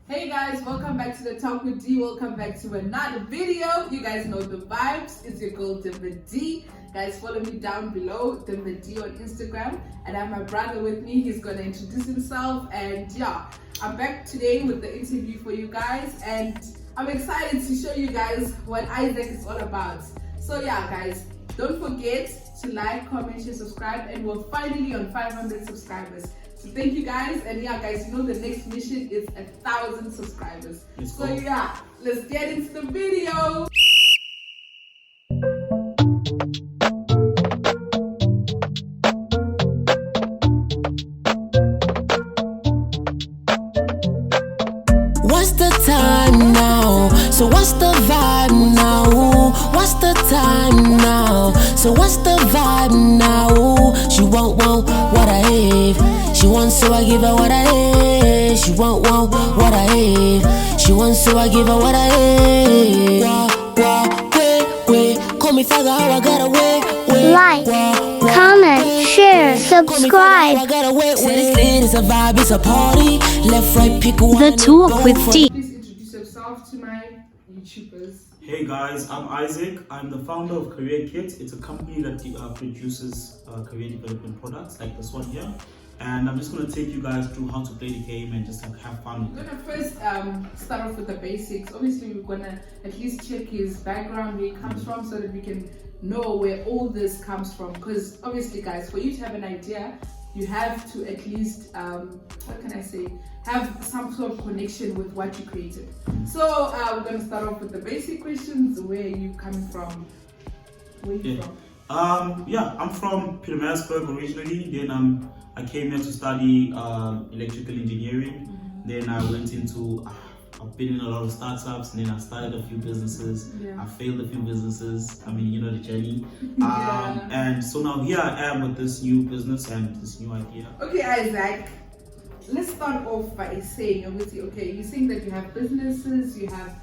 Hey guys, welcome back to the Talk with D. Welcome back to another video. You guys know the vibes. It's your girl Dimber D. Guys, follow me down below, Dimber D on Instagram. And I have my brother with me. He's gonna introduce himself. And yeah, I'm back today with the interview for you guys. And I'm excited to show you guys what RIASEC is all about. So yeah, guys, don't forget to like, comment, share, subscribe, and we're finally on 500 subscribers. So thank you guys, and yeah guys, you know the next mission is 1,000 subscribers. So yeah, let's get into the video. What's the time now? So what's the vibe now? What's the time now? So what's the vibe now? She won't want what I have. She wants, so I give her what I have. She won't want what I have. She wants, so I give her what I have. Wait, call me faggot, how I gotta wait. Like, comment, share, subscribe. I gotta wait. This lit, it's a vibe, it's a party. Left, right, pick one. The Talk with D. Please introduce yourself to my YouTubers. Hey guys, I'm RIASEC. I'm the founder of Career Kit. It's a company that produces career development products like this one here. And I'm just going to take you guys through how to play the game and just like have fun. We're gonna first start off with the basics. Obviously, we're gonna at least check his background, where he comes from, so that we can know where all this comes from. Because obviously, guys, for you to have an idea, you have to at least what can I say? Have some sort of connection with what you created. So we're gonna start off with the basic questions. Where are you coming from? Where are you from? I'm from Pietermaritzburg originally. Then I came here to study electrical engineering. Then I went into, I've been in a lot of startups, and then I started a few businesses. I failed a few businesses. I mean, you know the journey. And so now here I am with this new business and this new idea. Okay, RIASEC, let's start off by saying, obviously, okay, you're saying that you have businesses, you have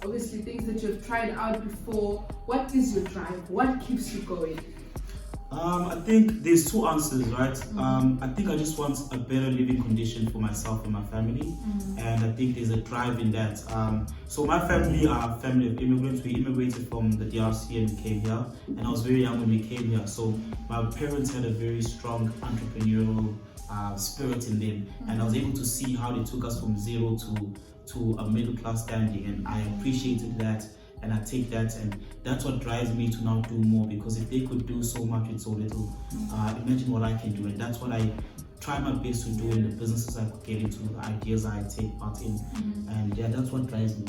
obviously things that you've tried out before. What is your drive? What keeps you going? I think there's two answers, right? I think I just want a better living condition for myself and my family, and I think there's a drive in that. So my family are a family of immigrants. We immigrated from the DRC and we came here, and I was very young when we came here. So my parents had a very strong entrepreneurial spirit in them, and I was able to see how they took us from zero to a middle class standing, and I appreciated that. And I take that, and that's what drives me to now do more, because if they could do so much with so little, imagine what I can do. And that's what I try my best to do in the businesses I get into, the ideas I take part in. And yeah, that's what drives me.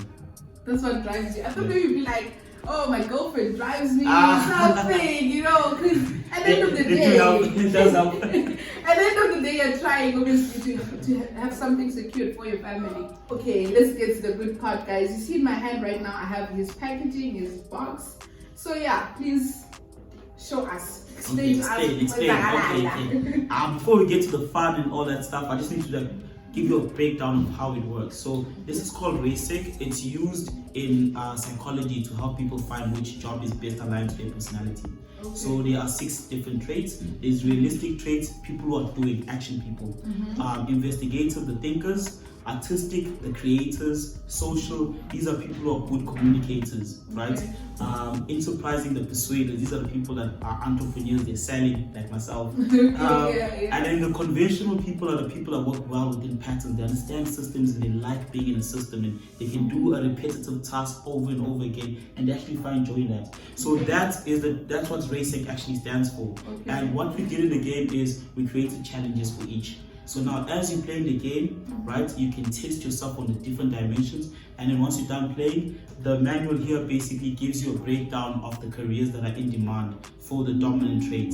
That's what drives you. I thought maybe you'd be like, oh, my girlfriend drives me, something, you know, because at the end of the day, it does help. At the end of the day, you're trying obviously to have something secured for your family. Okay, let's get to the good part, guys. You see in my hand right now, I have his packaging, his box. So yeah, please show us. Explain to us. Okay. Before we get to the fun and all that stuff, I just need to give you a breakdown of how it works. So this is called RIASEC. It's used in psychology to help people find which job is best aligned to their personality. Okay. So there are 6 different traits. There's realistic traits, people who are doing, action people. Investigative, the thinkers. Artistic, the creators. Social, these are people who are good communicators, right? Okay. Enterprising, the persuaders, these are the people that are entrepreneurs, they're selling, like myself. And then the conventional people are the people that work well within patterns. They understand systems and they like being in a system, and they can do a repetitive task over and over again, and they actually find joy in that. So that's what RIASEC actually stands for. Okay. And what we did in the game is we created challenges for each. So now as you play the game, right, you can test yourself on the different dimensions, and then once you're done playing, the manual here basically gives you a breakdown of the careers that are in demand for the dominant trait.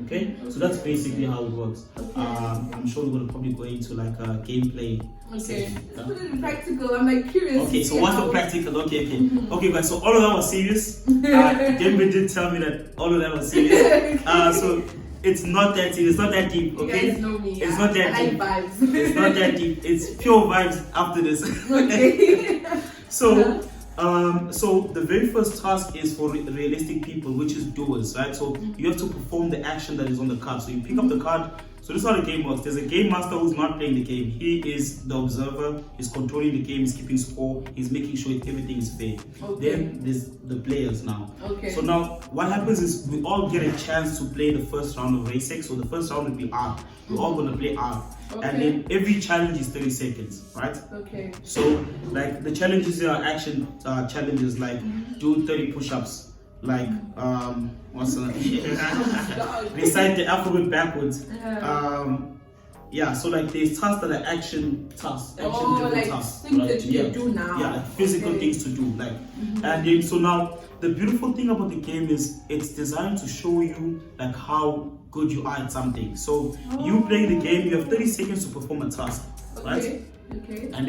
Okay, so that's basically how it works. I'm sure we're gonna probably go into like a gameplay. Okay, let's put it in practical. I'm like curious. Okay, so what's the practical? Okay, guys. So all of that was serious. Dembe did tell me that all of that was serious. So it's not that deep. It's not that deep. Okay. You guys know me. It's not that deep. I like vibes. It's not that deep. It's pure vibes after this. Okay. So the very first task is for realistic people, which is doers, right? So you have to perform the action that is on the card. So you pick up the card. So this is how the game works. There's a game master who's not playing the game. He is the observer. He's controlling the game. He's keeping score. He's making sure everything is fair. Okay. Then there's the players now. Okay. So now what happens is we all get a chance to play the first round of RIASEC. So the first round will be R. We're all gonna play R. Okay. And then every challenge is 30 seconds, right? Okay. So like the challenges are action challenges like do 30 push-ups, like what's that? Recite the alphabet backwards. Yeah, so like there's tasks that are action tasks, like tasks, things right? that you can do now. Yeah, like physical things to do, like. And then so now the beautiful thing about the game is it's designed to show you like how good you are at something. So you play the game, you have 30 seconds to perform a task, right? Okay. And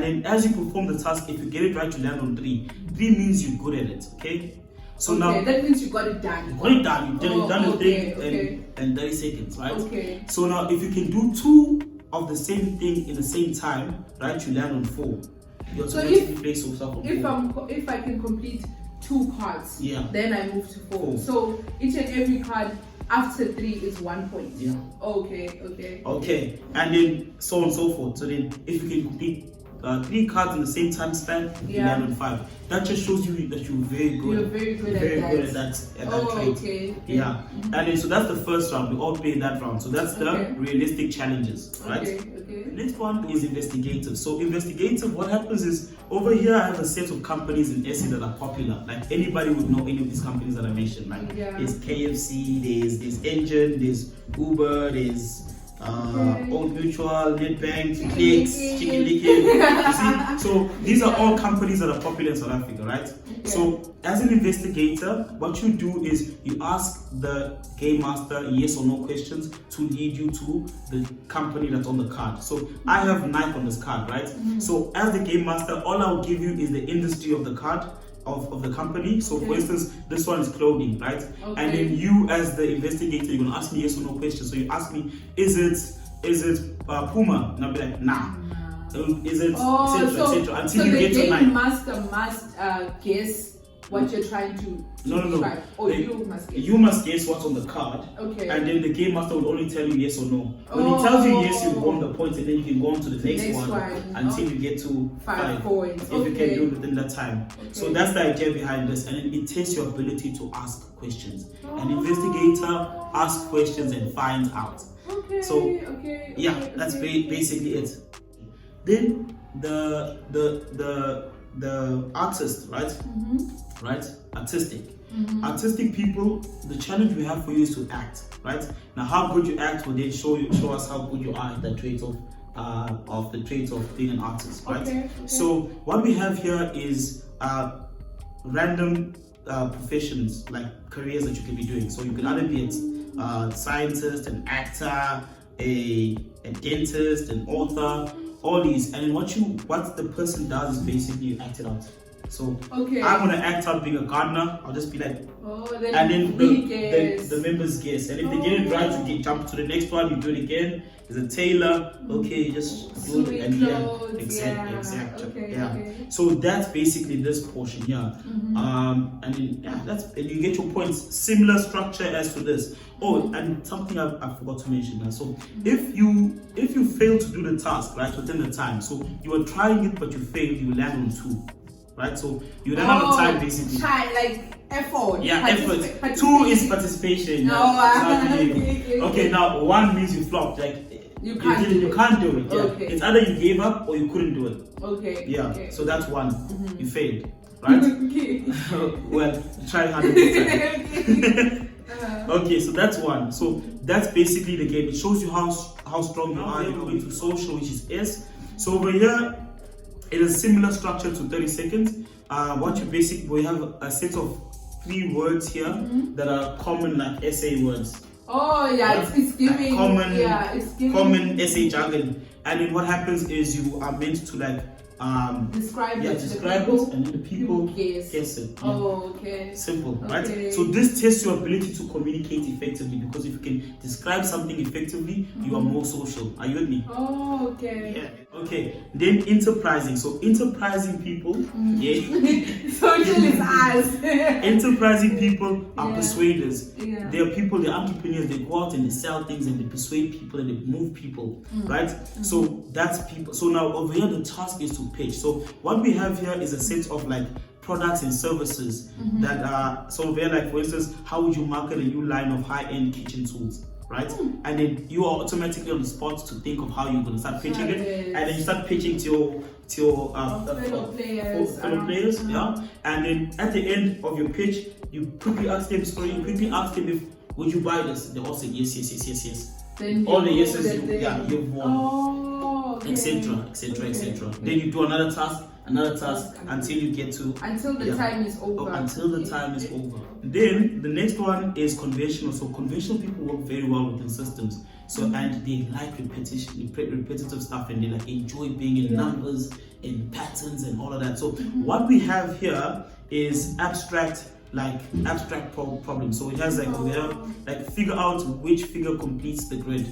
then as you perform the task, if you get it right, you land on 3. 3 means you're good at it, okay? So now that means you got it done. You got it done. You did it done the thing in 30 seconds, right? Okay. So now if you can do 2 of the same thing in the same time, right, you land on 4. You so place yourself on 4. If I can complete 2 cards, then I move to 4. 4. So each and every card after 3 is 1 point. Yeah. Okay. And then so on and so forth. So then if you can complete 3 cards in the same time span, you land on 5. That just shows you that you're very good. You're very good at that trait. Okay. Yeah. And then so that's the first round. We all play that round. So that's the realistic challenges, right? Okay. Next one is investigative. So investigative, what happens is over here I have a set of companies in SA that are popular. Like anybody would know any of these companies that I mentioned. Like there's KFC, there's Engine, there's Uber, there's Old Mutual, Nedbank, Clicks, Chicken Licken. So these are all companies that are popular in South Africa, right? So as an investigator, what you do is you ask the game master yes or no questions to lead you to the company that's on the card. So I have Nike on this card, right? So as the game master, all I'll give you is the industry of the card. Of the company. So for instance, this one is clothing, right? And then you as the investigator, you're gonna ask me yes or no questions. So you ask me, is it Puma? And I'll be like, nah. Is it etc. Until you get to 9. So the game master must guess what you're trying to describe. Or you must guess. You must guess what's on the card. Okay. And then the game master will only tell you yes or no. When he tells you yes, you won the points, and then you can go on to the next one until you get to 5 points. If you can do it within that time. So that's the idea behind this, and it tests your ability to ask questions. An investigator asks questions and finds out. That's basically it. Then the artist, right? Right? Artistic. Artistic people, the challenge we have for you is to act, right? Now how good you act will then show us how good you are at the traits of being an artist, right? So what we have here is random professions, like careers that you can be doing. So you can either be a scientist, an actor, a dentist, an author, all these. And then what the person does is basically you act it out. So I'm gonna act out being a gardener. I'll just be like, and then the members guess. And if they get it right, you jump to the next one. You do it again. There's a tailor. Okay, just do it and exactly. So that's basically this portion here. And then, and you get your points. Similar structure as to this. And something I forgot to mention now. So if you fail to do the task right within the time, so you were trying it but you failed, you land on 2. Right, so you ran out of time basically. Like effort. Yeah, effort. 2 is participation. Okay, now 1 means you flopped. Like you can't do it. Yeah. It's either you gave up or you couldn't do it. So that's 1. You failed. Right? Well, try harder this time. Okay, so that's 1. So that's basically the game. It shows you how strong you are. You go into social, which is S. So over here, it is similar structure to 30 seconds. We have a set of 3 words here that are common, like SA words. It's giving common SA jargon. And then what happens is you are meant to like describe it, and then the people guess it. Simple, right? Okay. So this tests your ability to communicate effectively, because if you can describe something effectively, you are more social. Are you with me? Okay. Yeah. Okay, then enterprising. So enterprising people, yeah. Social is us. Enterprising people are Yeah. persuaders. Yeah. They are people, they're entrepreneurs, they go out and they sell things and they persuade people and they move people, right? So that's people. So now over here, the task is to pitch. So what we have here is a set of like products and services that are, so over here, like for instance, how would you market a new line of high-end kitchen tools? Right, and then you are automatically on the spot to think of how you're going to start pitching it, and then you start pitching to your fellow players, yeah. And then at the end of your pitch, you quickly ask them, if would you buy this? They all say yes. Then all the yeses, you've won, okay. etc. Then you do another task until you get to the time is over. Until the time is over. Then the next one is conventional. So conventional people work very well within systems. So and they like repetitive stuff, and they like enjoy being in numbers and patterns and all of that. So what we have here is abstract problem. So it has like we have like figure out which figure completes the grid,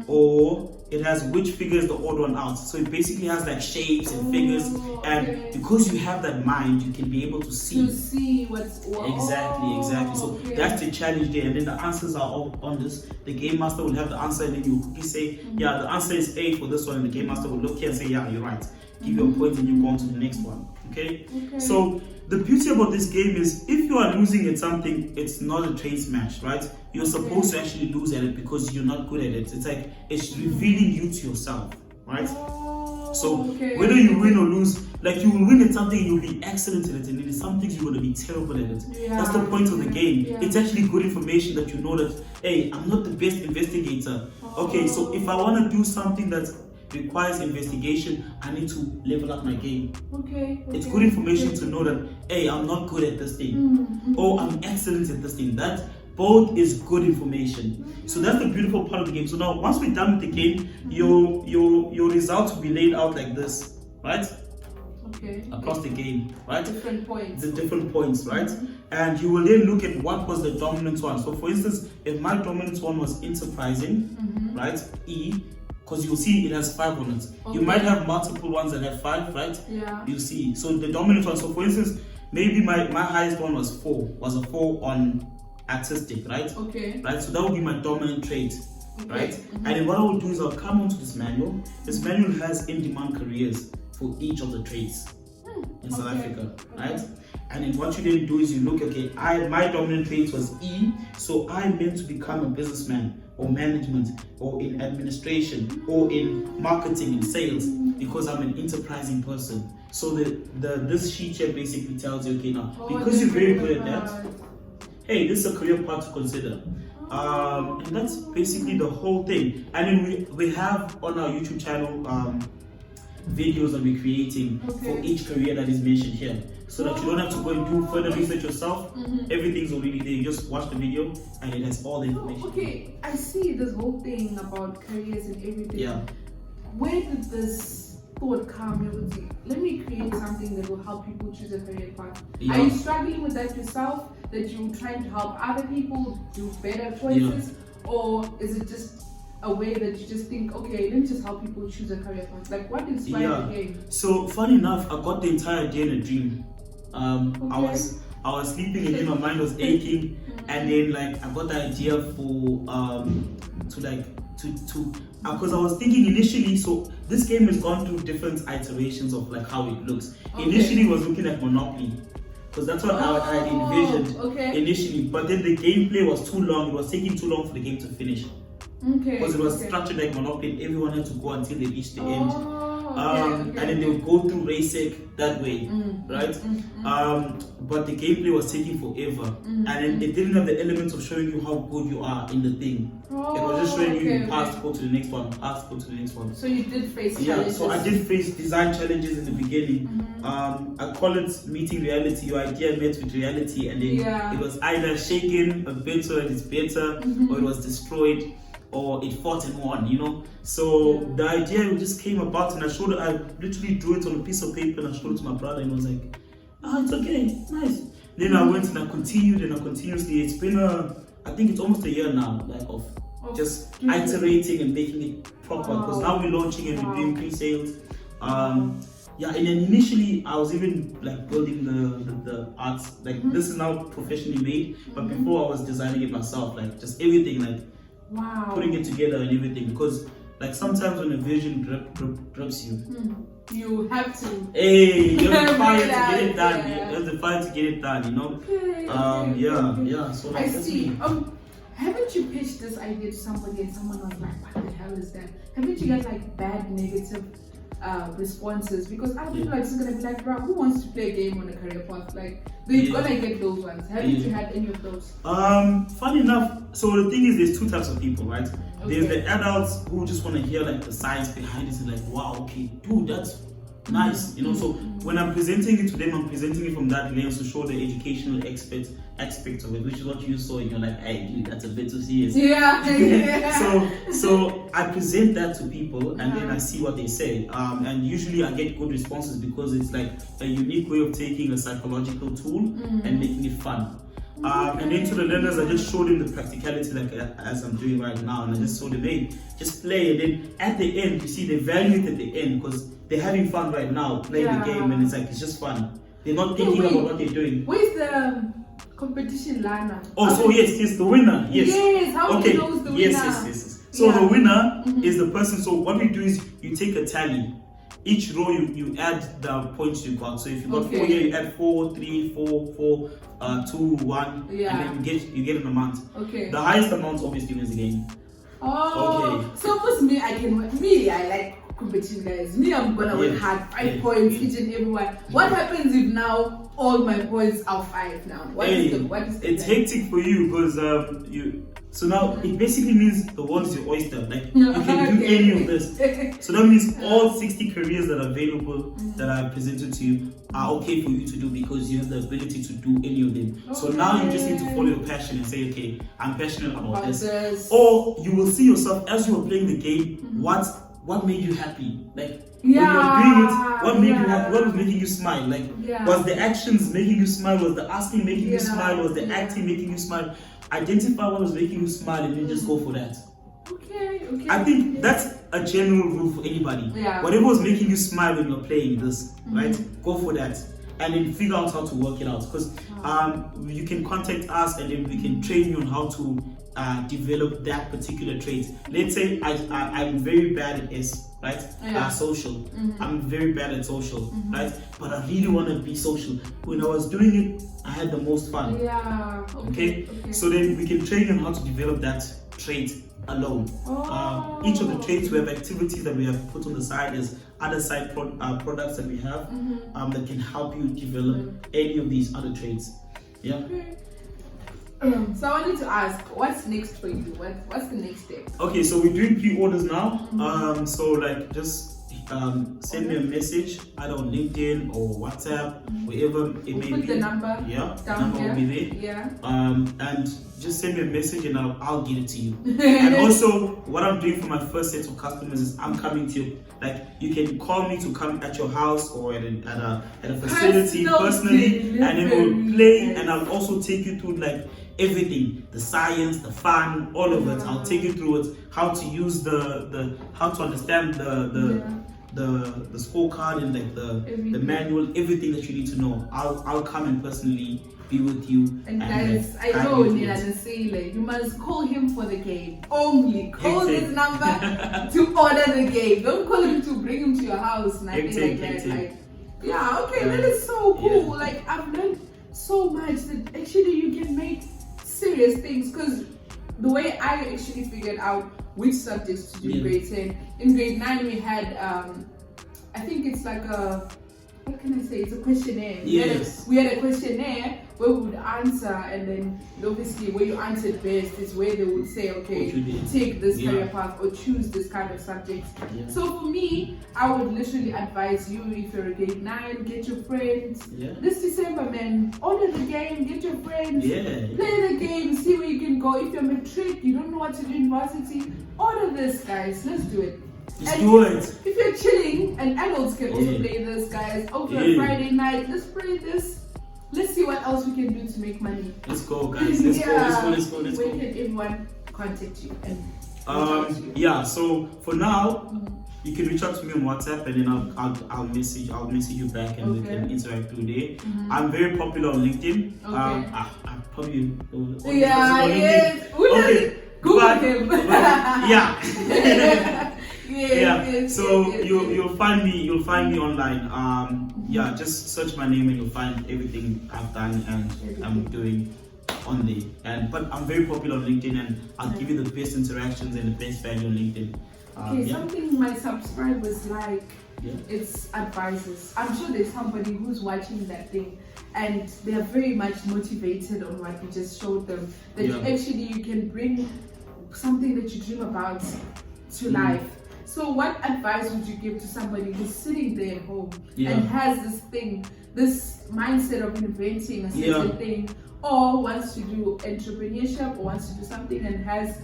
or it has which figure is the odd one out. So it basically has like shapes and figures, and because you have that mind, you can be able to see what's exactly. So that's the challenge there, and then the answers are all on this. The game master will have the answer, and then you quickly say, yeah, the answer is A for this one, and the game master will look here and say, yeah, you're right. Give you a point, and you go on to the next one. Okay. So the beauty about this game is if you are losing at something, it's not a train smash, right? You're supposed to actually lose at it because you're not good at it. It's like it's revealing you to yourself, right? So whether you win or lose, like you will win at something and you'll be excellent at it, and then some things you're going to be terrible at it. That's the point of the game. It's actually good information that you know that, hey, I'm not the best investigator. Okay, so if I want to do something that requires investigation, I need to level up my game. It's good information to know that, hey, I'm not good at this thing, or I'm excellent at this thing. That both is good information. So that's the beautiful part of the game. So now once we're done with the game, your results will be laid out like this, right? Across the game, right? Different points. The different points, right? And you will then look at what was the dominant one. So for instance, if my dominant one was enterprising, right? E, because you'll see it has 5 on it. You might have multiple ones that have 5, right? You see. So the dominant one, so for instance, maybe my highest one was 4, was a 4 on artistic, right? Right, so that would be my dominant trait, right? And then what I will do is I'll come onto this manual. This manual has in-demand careers for each of the traits in South Africa, right? And then what you then do is you look, okay, my dominant trait was E, so I meant to become a businessman or management or in administration or in marketing and sales because I'm an enterprising person. So this sheet here basically tells you, okay, now because you're very good at that, hey, this is a career path to consider. And that's basically the whole thing. And then we have on our YouTube channel videos that we're creating for each career that is mentioned here, so that you don't have to go and do further research yourself. Everything's already there. You just watch the video and it has all the information. I see this whole thing about careers and everything. Where did this thought come? Let me create something that will help people choose a career path. Are you struggling with that yourself, that you're trying to help other people do better choices, or is it just a way that you just think, okay, let me just help people choose a career path? Like, what inspired the game? So funny enough, I got the entire idea in a dream. I was sleeping and then my mind was aching, and then like I got the idea for because I was thinking initially, so this game has gone through different iterations of like how it looks. Initially, I was looking at Monopoly, because that's what I had envisioned initially, but then the gameplay was too long. It was taking too long for the game to finish. Because it was structured like Monopoly, and everyone had to go until they reached the end. And then they would go through RIASEC that way, right? But the gameplay was taking forever, and then it didn't have the elements of showing you how good you are in the thing. It was just showing you pass, go to the next one, pass, go to the next one. So you did face challenges. So I did face design challenges in the beginning. I call it meeting reality. Your idea met with reality, and then it was either shaken a bit so that it's better, or it was destroyed, or it fought and won, you know. So the idea just came about, and I literally drew it on a piece of paper and I showed it to my brother, and I was like, it's okay, nice. Then I went and I continued, and I continuously, it's been I think it's almost a year now, like of just iterating and making it proper. Because now we're launching and we're doing pre-sales. Yeah, and then initially I was even like building the arts. Like this is now professionally made, but before I was designing it myself. Like just everything, like putting it together and everything. Because like sometimes when a vision drips you, you have to. Hey, you have the fire to get it done. You have the fire to get it done. You know. Yeah. So like, I see. Haven't you pitched this idea to somebody and someone was like, "What the hell is that?" Haven't you got like bad negative responses? Because other people are just gonna be like, "Bro, who wants to play a game on a career path?" Like they're gonna get those ones. Haven't you had any of those? Funny enough, so the thing is, there's two types of people, right? There's the adults who just want to hear like the science behind it and like, wow, okay, dude, that's nice, you know. So when I'm presenting it to them, I'm presenting it from that lens to show the educational aspect of it, which is what you saw, and you're like, hey, dude, that's a bit too serious. So I present that to people, and then I see what they say, and usually I get good responses because it's like a unique way of taking a psychological tool and making it fun. And then to the learners, I just showed them the practicality, like as I'm doing right now, and I just told them, hey, just play. And then at the end, you see, they value it at the end because they're having fun right now, playing the game, and it's like, it's just fun. They're not thinking about what they're doing. Where's the competition Lana? Oh, so yes, the winner. Yes, how okay. Knows the winner? Yes. So the winner is the person. So what we do is you take a tally. Each row you add the points you got. So if you got 4 here, you add 4, 3, 4, 4, 2, 1, and then you get an amount. Okay. The highest amount obviously wins the game. Oh. Okay. So for me, I like competition, guys. I'm gonna work hard, 5 points each and every one. What happens if now all my points are 5 now? What is the it's hectic for you because so now it basically means the world is your oyster. Like you can do any of this. So that means all 60 careers that are available that I presented to you are okay for you to do because you have the ability to do any of them. Okay. So now you just need to follow your passion and say, okay, I'm passionate about this. Or you will see yourself as you are playing the game. What made you happy? Like when you were doing it, what made you happy? What was making you smile? Like was the actions making you smile? Was the asking making you smile? Was the acting making you smile? Identify what was making you smile and then just go for that. Okay. I think that's a general rule for anybody. Yeah. Whatever was making you smile when you're playing this, right? Go for that. And then figure out how to work it out. Because you can contact us and then we can train you on how to develop that particular trait. Let's say I'm very bad at social. I'm very bad at social, right? But I really want to be social. When I was doing it, I had the most fun. Yeah. Okay. So then we can train you on how to develop that trait alone. Each of the traits, we have activities that we have put on the side as other side products that we have that can help you develop any of these other traits. Yeah. Okay. So I wanted to ask, what's next for you? What's the next step? Okay, so we're doing pre-orders now. So like just send me a message either on LinkedIn or WhatsApp, wherever it may be. Put the number down here. Will be there. Yeah. And just send me a message and I'll get it to you. And also, what I'm doing for my first set of customers is I'm coming to you. Like you can call me to come at your house or at a facility personally, and then we'll play. And I'll also take you through like everything, the science, the fun, all of it. I'll take you through it, how to use how to understand the scorecard and like the manual, everything that you need to know. I'll come and personally be with you. And guys, I know Nina Nasile, you must call him for the game. Only call this number to order the game. Don't call him to bring him to your house, nothing like that. Like, that is so cool. Yeah. Like I've learned so much that actually you can make serious things, because the way I actually figured out which subjects to do in grade 10, in grade 9 we had I think it's like what can I say, it's a questionnaire. Yes. We had a questionnaire where we would answer, and then obviously where you answered best is where they would say, okay, take this career path or choose this kind of subjects. Yeah. So for me, I would literally advise you, if you're a grade 9, get your friends. Yeah. This December, man, order the game, get your friends, play the game, see where you can go. If you're matric, you don't know what to do in varsity, order this, guys. Let's do it. If you're chilling, and adults can also play this, guys. Okay, Friday night, let's play this. Let's see what else we can do to make money. Let's go, guys. Let's go. Where can everyone contact you and reach out to you? Yeah, so for now, you can reach out to me on WhatsApp, and then I'll message you back, and we can interact through there. I'm very popular on LinkedIn. I'm probably okay. Google him. So you'll find me online. Yeah, just search my name and you'll find everything I've done and I'm doing on there. But I'm very popular on LinkedIn, and I'll give you the best interactions and the best value on LinkedIn. Something my subscribers like, it's advisors. I'm sure there's somebody who's watching that thing and they are very much motivated on what you just showed them, that you can bring something that you dream about to life. So what advice would you give to somebody who's sitting there at home and has this mindset of inventing a certain thing, or wants to do entrepreneurship, or wants to do something and has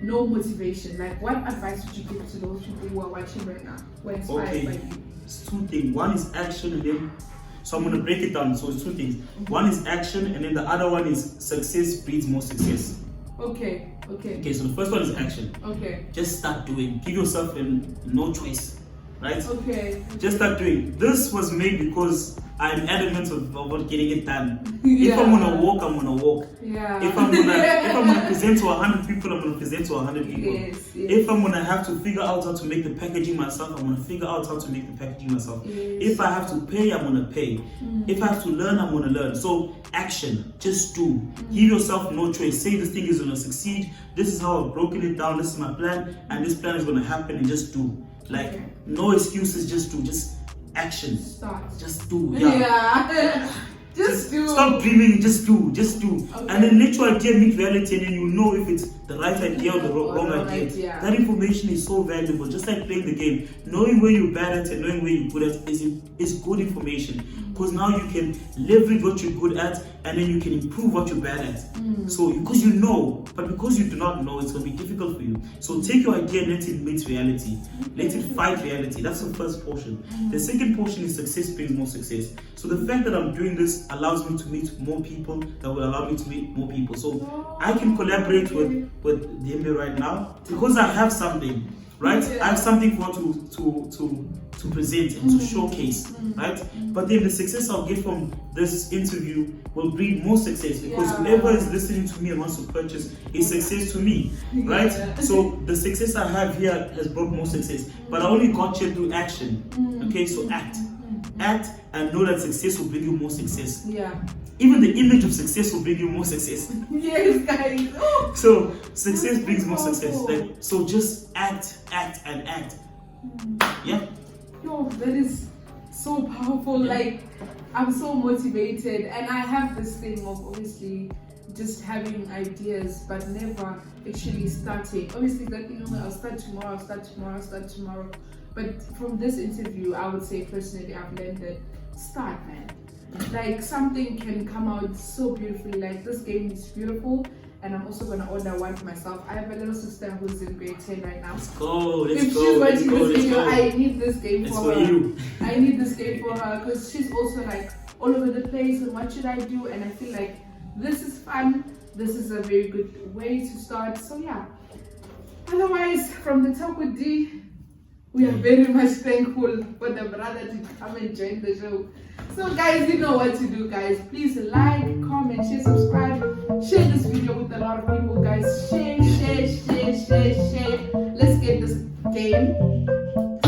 no motivation? Like, what advice would you give to those people who are watching right now, who are inspired by you? It's two things. One is action, and then so I'm gonna break it down. So it's two things. One is action, and then the other one is success breeds more success. Okay. So the first one is action. Okay. Just start doing. Give yourself no choice, right? Okay. Just start doing. This was made because I'm adamant about getting it done. Yeah. If I'm gonna walk, I'm gonna walk. Yeah. If I'm gonna present to 100 people, I'm gonna present to 100 people. Yes. If I'm gonna have to figure out how to make the packaging myself, I'm gonna figure out how to make the packaging myself. Yes. If I have to pay, I'm gonna pay. If I have to learn, I'm gonna learn. So action, just do. Give yourself no choice. Say this thing is gonna succeed. This is how I've broken it down. This is my plan, and this plan is gonna happen. And just do. Like no excuses. Just do. Just action. Start. Just do. Just do. Stop dreaming, just do. Okay. And then let your idea meet reality, and then you know if it's the right idea or the wrong idea. That information is so valuable, just like playing the game. Knowing where you're bad at and knowing where you're good at is good information. Because now you can leverage what you're good at, and then you can improve what you're bad at. So, because you know, but because you do not know, it's going to be difficult for you. So take your idea and let it meet reality. Let it fight reality. That's the first portion. The second portion is success brings more success. So the fact that I'm doing this allows me to meet more people, that will allow me to meet more people. So I can collaborate with Dembe right now because I have something, right? I have something for to present and to showcase, right? But then the success I'll get from this interview will breed more success, because whoever is listening to me and wants to purchase is success to me, right? So the success I have here has brought more success, but I only got here through action. Okay, so act and know that success will bring you more success. Even the image of success will bring you more success. Yes, guys. So success brings more success. Like, so just act. Yo, that is so powerful. Like, I'm so motivated, and I have this thing of obviously just having ideas but never actually starting. Obviously that, I'll start tomorrow. But from this interview, I would say personally, I've learned that start, man. Like, something can come out so beautifully. Like, this game is beautiful, and I'm also gonna order one for myself. I have a little sister who's in grade 10 right now. Let's go. If she's watching this video, I need this game for her. You. I need this game for her, because she's also like all over the place and what should I do? And I feel like this is fun. This is a very good way to start. So yeah. Otherwise, from the Talk with D, we are very much thankful for the brother to come and join the show. So guys, you know what to do, guys. Please like, comment, share, subscribe. Share this video with a lot of people, guys. Share. Let's get this game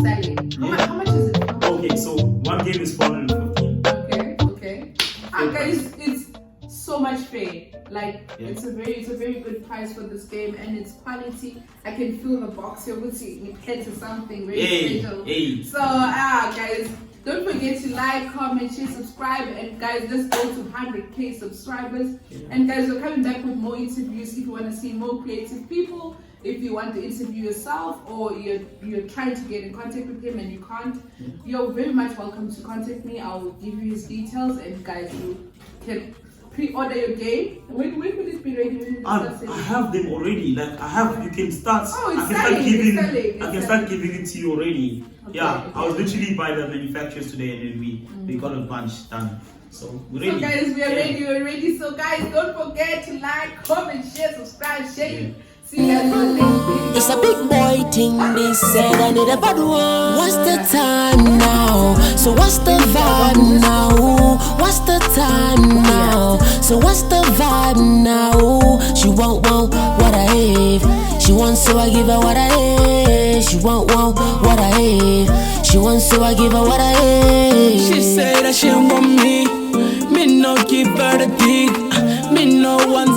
selling. How much is it? Okay, so one game is 450. Okay. Guys, it's so much fair. Like, it's a very good price for this game, and it's quality. I can feel the box here. We'll see it heads to something very special. So guys, don't forget to like, comment, share, subscribe, and guys, let's go to 100k subscribers. And guys, we're coming back with more interviews. If you want to see more creative people, if you want to interview yourself, or you're trying to get in contact with him and you can't, you're very much welcome to contact me. I'll give you his details, and guys, you can pre-order your game. When will it be ready? I have them already. Like, you can start. I can start giving it to you already. I was literally by the manufacturers today, and then we got a bunch done. So we're So ready. guys, we're ready. So guys, don't forget to like, comment, share, subscribe, share. See you guys in the next video. It's a big boy thing, they said I need a bad one. What's the time now? So what's the vibe now? What's the time now? So what's the vibe now? She won't want what I have. She wants so I give her what I have. She won't want what I have. She wants so I give her what I have. She said that she want me no give her the dick. Me no want